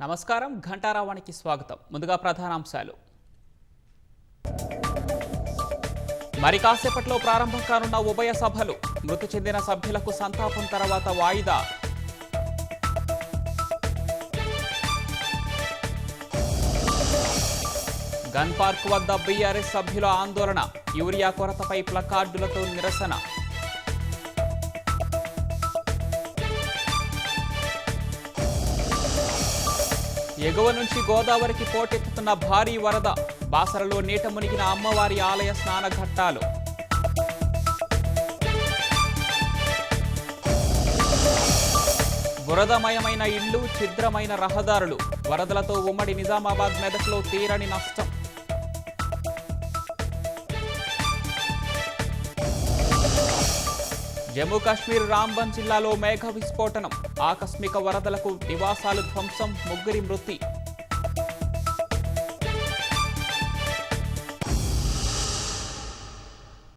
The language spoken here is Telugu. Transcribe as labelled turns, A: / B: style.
A: నమస్కారం ఘంటారావానికి స్వాగతం. ముందుగా ప్రధానాంశాలు. మరి కాసేపట్లో ప్రారంభం కానున్న ఉభయ సభలు. మృతి చెందిన సభ్యులకు సంతాపం తర్వాత వాయిదా. గన్ పార్క్ వద్ద బీఆర్ఎస్ సభ్యుల ఆందోళన. యూరియా కొరతపై ప్లకార్డులతో నిరసన. ఎగువ నుంచి గోదావరికి పోటెత్తుతున్న భారీ వరద. బాసరలో నీట మునిగిన అమ్మవారి ఆలయ స్నానఘట్టాలు. బురదమయమైన ఇళ్లు, ఛిద్రమైన రహదారులు. వరదలతో ఉమ్మడి నిజామాబాద్, మెదక్లో తీరని నష్టం. జమ్మూ కాశ్మీర్ రాంబన్ జిల్లాలో మేఘ విస్ఫోటనం. ఆకస్మిక వరదలకు నివాసాలు ధ్వంసం, ముగ్గురి మృతి.